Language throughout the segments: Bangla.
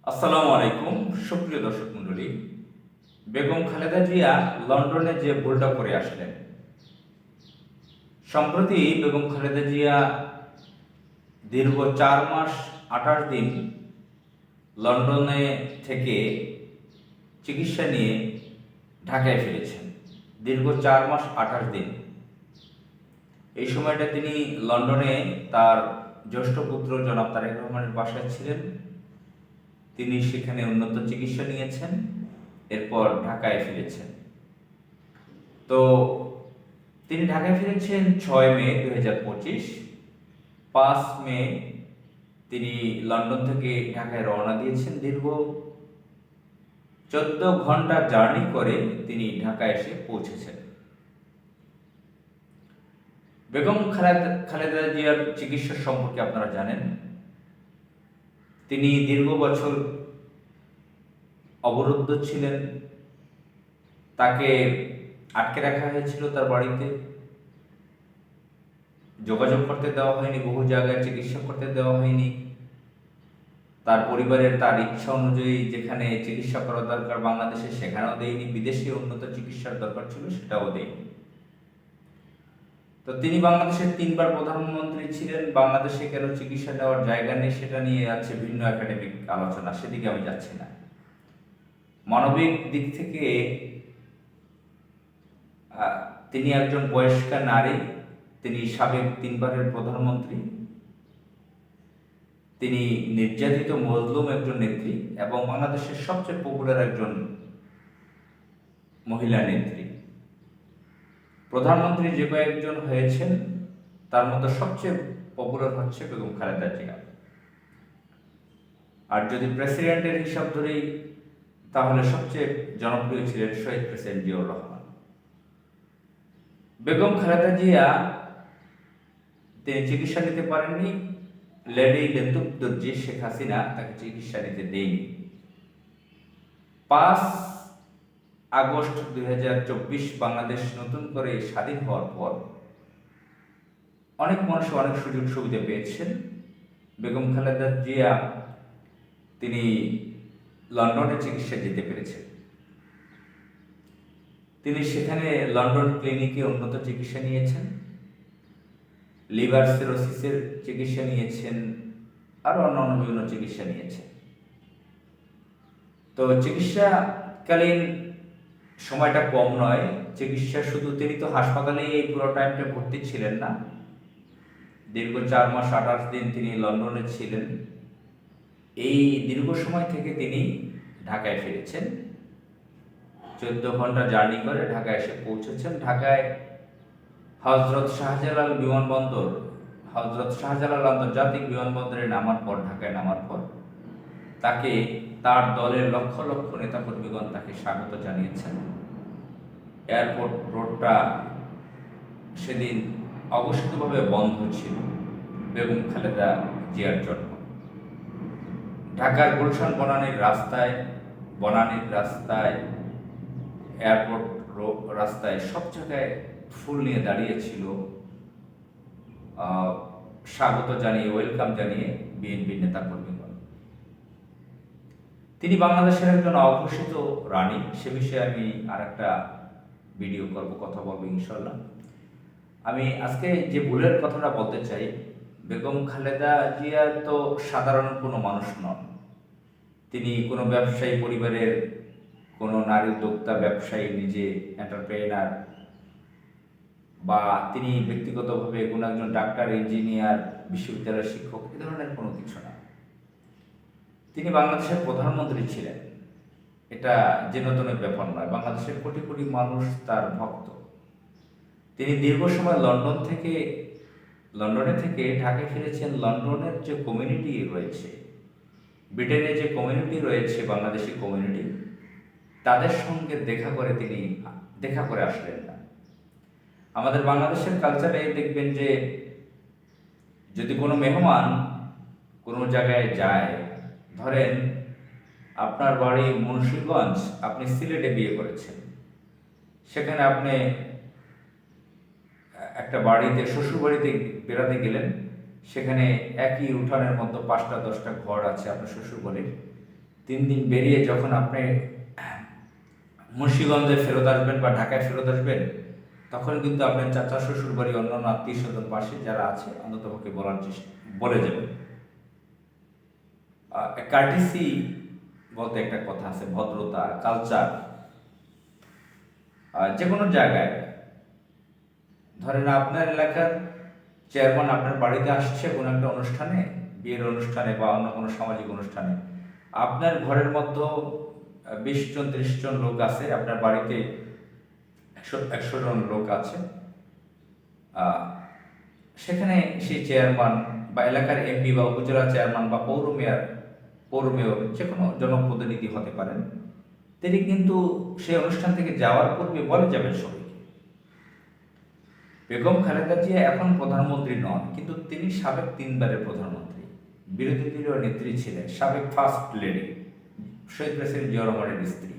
আসসালামু আলাইকুম সুপ্রিয় দর্শক মণ্ডলী। বেগম খালেদা জিয়া লন্ডনে যে ভুলটা করে আসলেন, সম্প্রতি বেগম খালেদা জিয়া দীর্ঘ 4 মাস 28 দিন লন্ডনে থেকে চিকিৎসা নিয়ে ঢাকায় ফিরেছেন। দীর্ঘ 4 মাস 28 দিন এই সময়টা তিনি লন্ডনে তার জ্যেষ্ঠ পুত্র জনাব তারেক রহমানের বাসায় ছিলেন। তিনি সেখানে উন্নত চিকিৎসা নিয়েছেন, এরপর ঢাকায় ফিরেছেন। তো তিনি ঢাকায় ফিরেছেন 6 মে 2025। 5 মে তিনি লন্ডন থেকে ঢাকায় রওনা দিয়েছেন। দীর্ঘ 14 ঘন্টা জার্নি করে তিনি ঢাকায় এসে পৌঁছেছেন। বেগম খালেদা জিয়ার চিকিৎসা সম্পর্কে আপনারা জানেন, তিনি দীর্ঘ বছর অবরুদ্ধ ছিলেন। তাকে আটকে রাখা হয়েছিল তার বাড়িতে, যোগাযোগ করতে দেওয়া হয়নি, বহু জায়গায় চিকিৎসা করতে দেওয়া হয়নি। তার পরিবারের তার ইচ্ছা অনুযায়ী যেখানে চিকিৎসা করা দরকার বাংলাদেশে সেখানেও দেয়নি, বিদেশে উন্নত চিকিৎসার দরকার ছিল সেটাও দেয়নি। তো তিনি বাংলাদেশের 3বার প্রধানমন্ত্রী ছিলেন। বাংলাদেশে কেন চিকিৎসা দেওয়ার জায়গা নেই সেটা নিয়ে আছে ভিন্ন একাডেমিক আলোচনা, সেদিকে আমি যাচ্ছি না। মানবিক দিক থেকে তিনি একজন বয়স্কা নারী, তিনি সাবেক 3বারের প্রধানমন্ত্রী, তিনি নির্যাতিত মজলুম একজন নেত্রী এবং বাংলাদেশের সবচেয়ে পপুলার একজন মহিলা নেত্রী। প্রধানমন্ত্রী যে কয়েকজন হয়েছেন তার মধ্যে সবচেয়ে পপুলার হচ্ছে বেগম খালেদা জিয়া। আর যদি প্রেসিডেন্টের হিসাব ধরি তাহলে সবচেয়ে জনপ্রিয় ছিলেন শহীদ প্রেসিডেন্ট জিয়াউর রহমান। বেগম খালেদা জিয়া তিনি চিকিৎসা নিতে পারেননি। লেডি লেতুপ্তর্জি শেখ হাসিনা তাকে চিকিৎসা নিতে দেয়নি। 5 আগস্ট 2024 বাংলাদেশ নতুন করে স্বাধীন হওয়ার পর অনেক মানুষ অনেক সুযোগ সুবিধা পেয়েছেন। বেগম খালেদা জিয়া তিনি লন্ডনে চিকিৎসা যেতে পেরেছেন। তিনি সেখানে লন্ডন ক্লিনিকে উন্নত চিকিৎসা নিয়েছেন, লিভার সিরোসিসের চিকিৎসা নিয়েছেন, আরও অন্যান্য বিভিন্ন চিকিৎসা নিয়েছেন। তো চিকিৎসাকালীন সময়টা কম নয়, চিকিৎসা শুধু তিনি তো হাসপাতালেই এই পুরো টাইমটা ভর্তি ছিলেন না, দীর্ঘ 4 মাস 28 দিন তিনি লন্ডনে ছিলেন। এই দীর্ঘ সময় থেকে তিনি ঢাকায় ফিরেছেন, 14 ঘন্টা জার্নি করে ঢাকায় এসে পৌঁছেছেন। ঢাকায় হজরত শাহজালাল বিমানবন্দর, হজরত শাহজালাল আন্তর্জাতিক বিমানবন্দরে নামার পর, ঢাকায় নামার পর তাকে তার দলের লক্ষ লক্ষ নেতাকর্মীগণ তাকে স্বাগত জানিয়েছেন। এয়ারপোর্ট রোডটা সেদিন অঘোষিতভাবে বন্ধ ছিল বেগম খালেদা জিয়ার জন্য। ঢাকার গুলশান বনানীর রাস্তায়, এয়ারপোর্ট রাস্তায় সব জায়গায় ফুল নিয়ে দাঁড়িয়েছিল, স্বাগত জানিয়ে, ওয়েলকাম জানিয়ে বিএনপি নেতাকর্মীগণ। তিনি বাংলাদেশের একজন অঘোষিত রানী, সে বিষয়ে আমি আর একটা ভিডিও করব, কথা বলবো ইনশাল্লাহ। আমি আজকে যে ভুলের কথাটা বলতে চাই, বেগম খালেদা জিয়া তো সাধারণ কোনো মানুষ নন। তিনি কোনো ব্যবসায়ী পরিবারের কোনো নারী উদ্যোক্তা, ব্যবসায়ী, নিজে এন্টারপ্রেনার, বা তিনি ব্যক্তিগতভাবে কোনো একজন ডাক্তার, ইঞ্জিনিয়ার, বিশ্ববিদ্যালয়ের শিক্ষক, এ ধরনের কোনো কিছু না। তিনি বাংলাদেশের প্রধানমন্ত্রী ছিলেন, এটা যে নতুনের ব্যাপার নয়। বাংলাদেশের কোটি কোটি মানুষ তার ভক্ত। তিনি দীর্ঘ সময় লন্ডনে থেকে ঢাকায় ফিরেছেন। লন্ডনের যে কমিউনিটি রয়েছে, ব্রিটেনে যে কমিউনিটি রয়েছে, বাংলাদেশি কমিউনিটি, তাদের সঙ্গে দেখা করে আসলেন না। আমাদের বাংলাদেশের কালচারে দেখবেন যে যদি কোনো মেহমান কোনো জায়গায় যায়, ধরেন আপনার বাড়ি মুন্সিগঞ্জ, আপনি সিলেটে বিয়ে করেছেন, সেখানে আপনি একটা বাড়িতে, শ্বশুর বাড়িতে বেড়াতে গেলেন, সেখানে একই উঠানের মতো 5টা 10টা ঘর আছে আপনার শ্বশুর বাড়ির। 3 দিন বেরিয়ে যখন আপনি মুন্সিগঞ্জে ফেরত আসবেন বা ঢাকায় ফেরত আসবেন, তখন কিন্তু আপনার চাচা শ্বশুর বাড়ি অন্যান্য আত্মীয় স্বজন পাশে যারা আছে অন্ততপক্ষে বলার চেষ্টা বলে যাবেন। কার্টিসি বলতে একটা কথা আছে, ভদ্রতা, কালচার। যে কোনো জায়গায় ধরেন আপনার এলাকার চেয়ারম্যান আপনার বাড়িতে আসছে কোনো একটা অনুষ্ঠানে, বিয়ের অনুষ্ঠানে বা অন্য কোনো সামাজিক অনুষ্ঠানে, আপনার ঘরের মধ্যে 20 জন 30 জন লোক আছে, আপনার বাড়িতে 100 জন লোক আছে, সেখানে সেই চেয়ারম্যান বা এলাকার এমপি বা উপজেলা চেয়ারম্যান বা পৌর মেয়র যে কোনো জনপ্রতিনিধি হতে পারেন, তিনি কিন্তু সেই অনুষ্ঠান থেকে যাওয়ার পূর্বে বলে যাবেন সবাইকে। বেগম খালেদা জিয়া এখন প্রধানমন্ত্রী নন, কিন্তু তিনি সাবেক 3বারের প্রধানমন্ত্রী, বিরোধী দলীয় নেত্রী ছিলেন, সাবেক ফার্স্ট লেডি, শহীদ প্রেসিডেন্ট জিয়া রহমানের স্ত্রী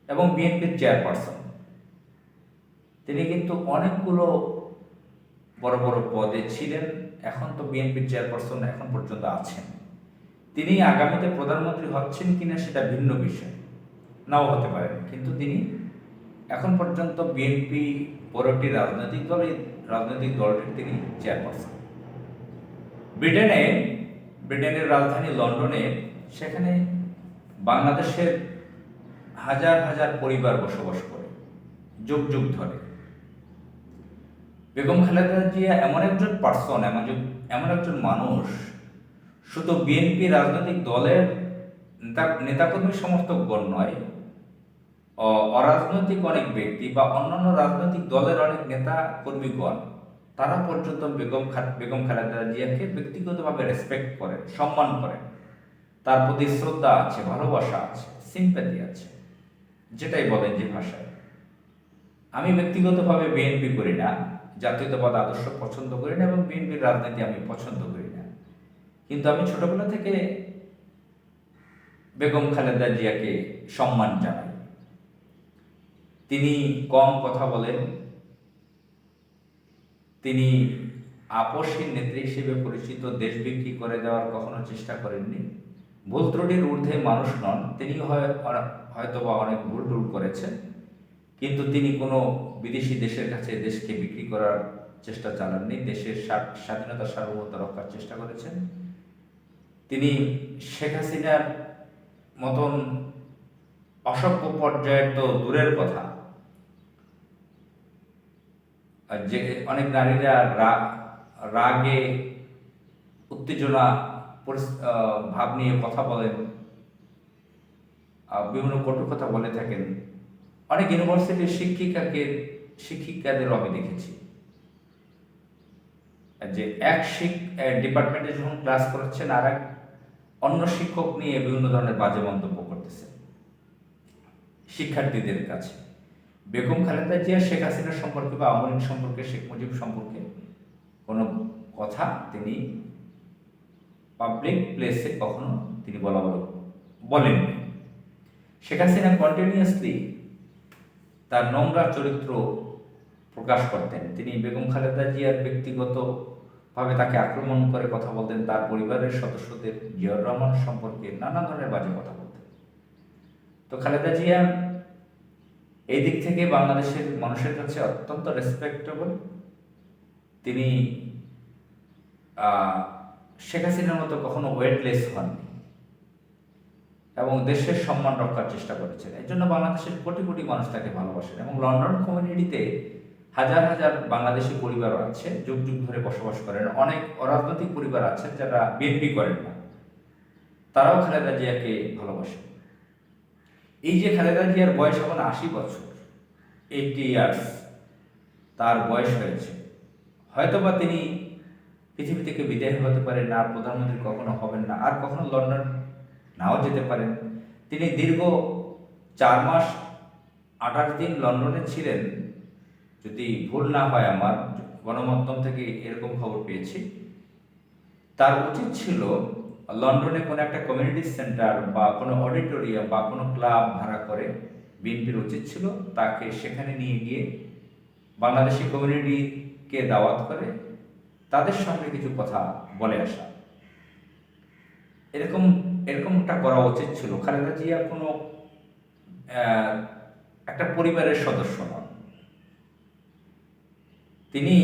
এবং বিএনপির চেয়ারপারসন। তিনি কিন্তু অনেকগুলো বড় বড় পদে ছিলেন, এখন তো বিএনপির চেয়ারপারসন এখন পর্যন্ত আছেন। তিনি আগামীতে প্রধানমন্ত্রী হচ্ছেন কিনা সেটা ভিন্ন বিষয়, নাও হতে পারেন, কিন্তু তিনি এখন পর্যন্ত বিএনপি বড়টি রাজনৈতিক দলটির তিনি চেয়ারপারসন। ব্রিটেনের রাজধানী লন্ডনে, সেখানে বাংলাদেশের হাজার হাজার পরিবার বসবাস করে যুগ যুগ ধরে। বেগম খালেদা জিয়া এমন একজন পার্সন, এমন একজন মানুষ, শুধু বিএনপি রাজনৈতিক দলের নেতাকর্মী সমর্থকগণ নয়, অরাজনৈতিক অনেক ব্যক্তি বা অন্যান্য রাজনৈতিক দলের অনেক নেতা কর্মীগণ, তারা পর্যন্ত বেগম খালেদা জিয়াকে ব্যক্তিগতভাবে রেসপেক্ট করেন, সম্মান করেন, তার প্রতি শ্রদ্ধা আছে, ভালোবাসা আছে, সিম্প্যাথি আছে, যেটাই বলেন যে ভাষায়। আমি ব্যক্তিগতভাবে বিএনপি করি না, জাতীয়তাবাদ আদর্শ পছন্দ করি না এবং বিএনপির রাজনীতি আমি পছন্দ করি না, কিন্তু আমি ছোটবেলা থেকে বেগম খালেদা জিয়াকে সম্মান জানাই। তিনি কম কথা বলেন, তিনি আপসহীন নেত্রী হিসেবে পরিচিত, দেশ বিক্রি করে দেওয়ার কখনো চেষ্টা করেননি। ভুল ত্রুটির ঊর্ধ্বে মানুষ নন, তিনি হয়তোবা অনেক ভুল টুল করেছেন, কিন্তু তিনি কোনো বিদেশি দেশের কাছে দেশকে বিক্রি করার চেষ্টা চালাননি, দেশের স্বাধীনতা সার্বভৌমত্ব রক্ষার চেষ্টা করেছেন। তিনি শেখ হাসিনার মতন অসভ্য পর্যায়ের তো দূরের কথা, যে অনেক নারীরা রাগে উত্তেজনা ভাব নিয়ে কথা বলেন, বিভিন্ন কটু কথা বলে থাকেন। অনেক ইউনিভার্সিটির শিক্ষিকাদেরও আমি দেখেছি যে এক ডিপার্টমেন্টে যখন ক্লাস করাচ্ছেন, আর এক অন্য শিক্ষক নিয়ে বিভিন্ন ধরনের বাজে মন্তব্য করতেছেন শিক্ষার্থীদের কাছে। বেগম খালেদা জিয়া শেখ হাসিনা সম্পর্কে বা আওয়ামী লীগ সম্পর্কে, শেখ মুজিব সম্পর্কে কোনো কথা তিনি পাবলিক প্লেসে কখনো তিনি বলেননি। শেখ হাসিনা কন্টিনিউয়াসলি তার নোংরা চরিত্র প্রকাশ করতেন। তিনি বেগম খালেদা জিয়ার ব্যক্তিগতভাবে তাকে আক্রমণ করে কথা বলতেন, তার পরিবারের সদস্যদের, জিয়াউর রহমান সম্পর্কে নানা ধরনের বাজে কথা বলতেন। তো খালেদা জিয়া এই দিক থেকে বাংলাদেশের মানুষের কাছে অত্যন্ত রেসপেক্টেবল। তিনি শেখ হাসিনার মতো কখনো ওয়েটলেস হননি এবং দেশের সম্মান রক্ষার চেষ্টা করেছেন। এই জন্য বাংলাদেশের কোটি কোটি মানুষ তাকে ভালোবাসেন এবং লন্ডন কমিউনিটিতে হাজার হাজার বাংলাদেশি পরিবারও আছে, যুগ যুগ ধরে বসবাস করেন। অনেক অরাজনৈতিক পরিবার আছে যারা বিএনপি করেন না, তারাও খালেদা জিয়াকে ভালোবাসেন। এই যে খালেদা জিয়ার বয়স এখন 80 বছর, 80 ইয়ার্স তার বয়স হয়েছে, হয়তোবা তিনি পৃথিবী থেকে বিদায় হতে পারেন, আর প্রধানমন্ত্রী কখনো হবেন না, আর কখনো লন্ডন নাও যেতে পারেন। তিনি দীর্ঘ 4 মাস 28 দিন লন্ডনে ছিলেন, যদি ভুল না হয়, আমার গণমাধ্যম থেকে এরকম খবর পেয়েছি। তার উচিত ছিল লন্ডনে কোনো একটা কমিউনিটি সেন্টার বা কোনো অডিটোরিয়াম বা কোনো ক্লাব ভাড়া করে, বিএনপির উচিত ছিল তাকে সেখানে নিয়ে গিয়ে বাংলাদেশি কমিউনিটিকে দাওয়াত করে তাদের সঙ্গে কিছু কথা বলে আসা। এরকম এরকমটা করা উচিত ছিল। খালেদা জিয়া কোনো একটা পরিবারের সদস্য নন। তিনি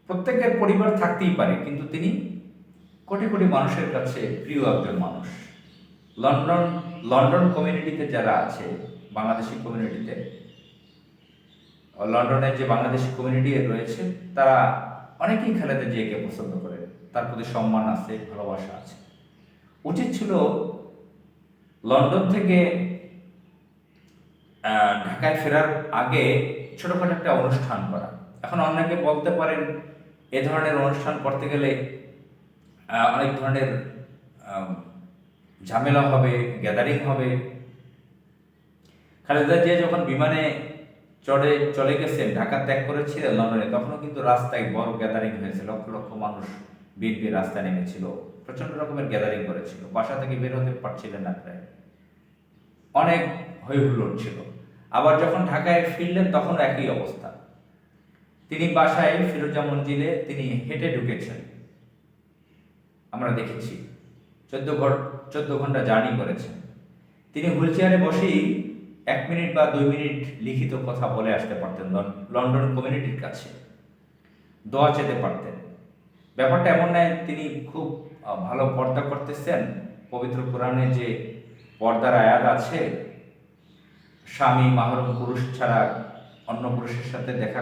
প্রত্যেকের পরিবার থাকতেই পারে, কিন্তু তিনি কোটি কোটি মানুষের কাছে প্রিয় একজন মানুষ। লন্ডন লন্ডন কমিউনিটিতে যারা আছে, বাংলাদেশি কমিউনিটিতে, লন্ডনের যে বাংলাদেশি কমিউনিটি রয়েছে, তারা অনেকেই খালেদা জিয়াকে পছন্দ করে, তার প্রতি সম্মান আছে, ভালোবাসা আছে। উচিত ছিল লন্ডন থেকে ঢাকায় ফেরার আগে ছোটখাটো একটা অনুষ্ঠান করা। এখন অনেকে বলতে পারেন এ ধরনের অনুষ্ঠান করতে গেলে অনেক ধরনের ঝামেলা হবে, গ্যাদারিং হবে। খালেদা জিয়া যখন বিমানে চলে গেছেন, ঢাকা ত্যাগ করেছিলেন লন্ডনে, তখনও কিন্তু রাস্তায় বড় গ্যাদারিং হয়েছে, লক্ষ লক্ষ মানুষ বিএনপি রাস্তায় নেমেছিল, প্রচন্ড রকমের গ্যাদারিং করেছিল, বাসা থেকে বের হতে পারছিলেন না, প্রায় অনেক হই হুল্লোড় ছিল। আবার যখন ঢাকায় ফিরলেন তখন একই অবস্থা। তিনি বাসায় ফিরোজা মঞ্জিলে তিনি হেঁটে ঢুকেছেন, আমরা দেখেছি। 14 ঘন্টা জার্নি করেছেন। তিনি হুইল চেয়ারে বসেই 1 মিনিট বা 2 মিনিট লিখিত কথা বলে আসতে পারতেন লন্ডন কমিউনিটির কাছে, দোয়া চেতে পারতেন। ব্যাপারটা এমন নয় তিনি খুব ভালো পর্দা করতেছেন। পবিত্র কোরআনে যে পর্দার আয়াত আছে, স্বামী মাহরম পুরুষ ছাড়া অন্য পুরুষের সাথে দেখা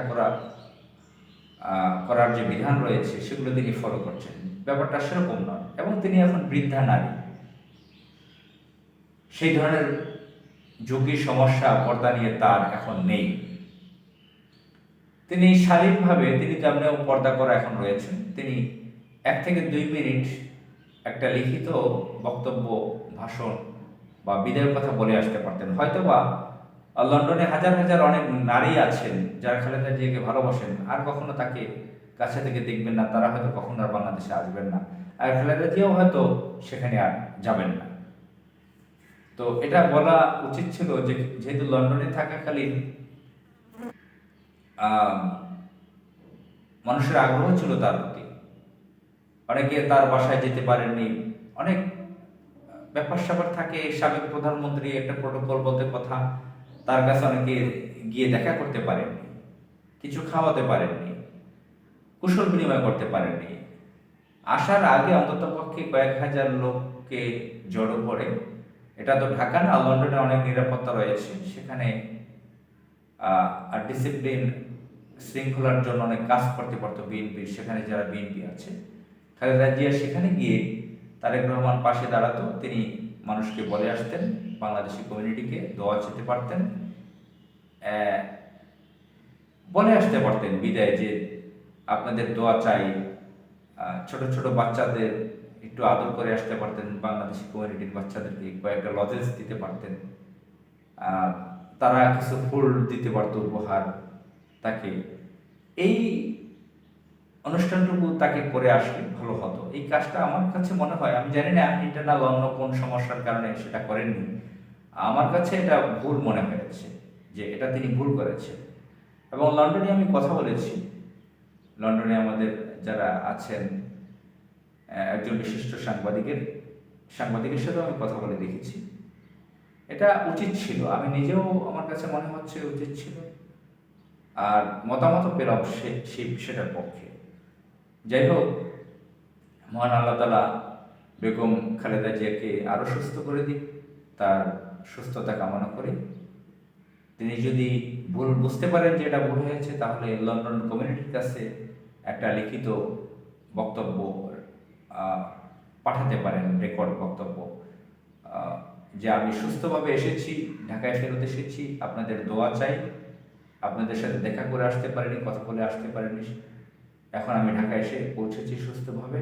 করার যে বিধান রয়েছে, সেগুলো তিনি ফলো করছেন। ব্যাপারটা সেরকম নয়। এবং তিনি এখন বৃদ্ধা নারী, সেই ধরনের ঝুঁকি সমস্যা পর্দা নিয়ে তার এখন নেই। তিনি শারীরিকভাবে তিনি তেমনিও পর্দা করা এখন রয়েছেন। তিনি 1 থেকে 2 মিনিট একটা লিখিত বক্তব্য, ভাষণ বা বিদায়ের কথা বলে আসতে পারতেন। হয়তোবা লন্ডনে হাজার হাজার অনেক নারী আছেন যারা খালেদা জিয়াকে ভালোবাসেন, আর কখনো তাকে কাছে থেকে দেখবেন না, তারা হয়তো কখনো আর বাংলাদেশে আসবেন না, আর খালেদা জিয়াও হয়তো সেখানে আর যাবেন না। তো এটা বলা উচিত ছিল যে যেহেতু লন্ডনে থাকাকালীন মানুষের আগ্রহ ছিল তার প্রতি, অনেকে তার বাসায় যেতে পারেননি, অনেক ব্যাপার স্যাপার থাকে। সাবেক প্রধানমন্ত্রী, একটা প্রোটোকল বলতে কথা, তার কাছে অনেকে গিয়ে দেখা করতে পারেননি, কিছু খাওয়াতে পারেননি, কুশল বিনিময় করতে পারেননি। আসার আগে অন্তত পক্ষে কয়েক হাজার লোককে জড়ো করে, এটা তো ঢাকা না, লন্ডনে অনেক নিরাপত্তা রয়েছে, সেখানে ডিসিপ্লিন শৃঙ্খলার জন্য অনেক কাজ করতে পারতো বিএনপির, সেখানে যারা বিএনপি আছে। খালেদা জিয়া সেখানে গিয়ে তারেক রহমান পাশে দাঁড়াতো, তিনি মানুষকে বলে আসতেন, বাংলাদেশি কমিউনিটিকে দোয়া চেতে পারতেন, বলে আসতে পারতেন বিদায় যে আপনাদের দোয়া চাই। ছোট ছোট বাচ্চাদের একটু আদর করে আসতে পারতেন, বাংলাদেশি কমিউনিটির বাচ্চাদেরকে কয়েকটা লজেন্স দিতে পারতেন, তারা কিছু ফুল দিতে পারতো উপহার তাকে। এই অনুষ্ঠানটুকু তাকে করে আসলে ভালো হতো। এই কাজটা আমার কাছে মনে হয়, আমি জানি না ইন্টারনাল অন্য কোন সমস্যার কারণে সেটা করেননি, আমার কাছে এটা ভুল মনে হয়েছে, যে এটা তিনি ভুল করেছেন। এবং লন্ডনে আমি কথা বলেছি, লন্ডনে আমাদের যারা আছেন, একজন বিশিষ্ট সাংবাদিকের সাথেও আমি কথা বলে দেখেছি, এটা উচিত ছিল। আমি নিজেও, আমার কাছে মনে হচ্ছে উচিত ছিল, আর মতামত পেলাম সেটার পক্ষে। যাই হোক, মহান আল্লাহ তাআলা বেগম খালেদা জিয়াকে আরো সুস্থ করে দিক, তার সুস্থতা কামনা করে। তিনি যদি ভুল বুঝতে পারেন যে এটা ভুল হয়েছে, তাহলে লন্ডন কমিউনিটির কাছে একটা লিখিত বক্তব্য পাঠাতে পারেন, রেকর্ড বক্তব্য, যে আমি সুস্থভাবে এসেছি, ঢাকায় ফেরত এসেছি, আপনাদের দোয়া চাই, আপনাদের সাথে দেখা করে আসতে পারিনি, কথা বলে আসতে পারিনি, এখন আমি ঢাকায় এসে পৌঁছেছি সুস্থভাবে,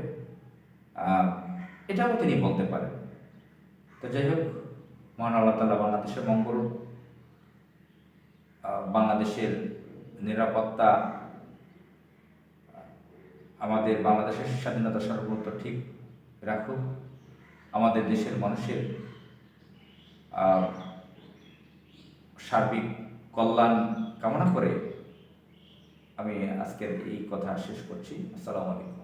এটাও তিনি বলতে পারেন। তো যাই হোক, মহান আল্লাহ তাআলা বাংলাদেশের মঙ্গল, বাংলাদেশের নিরাপত্তা, আমাদের বাংলাদেশের স্বাধীনতা সার্বভৌমত্ব ঠিক রাখুক, আমাদের দেশের মানুষের সার্বিক কল্যাণ কামনা করে আমি আজকের এই কথা শেষ করছি। আসসালামু আলাইকুম।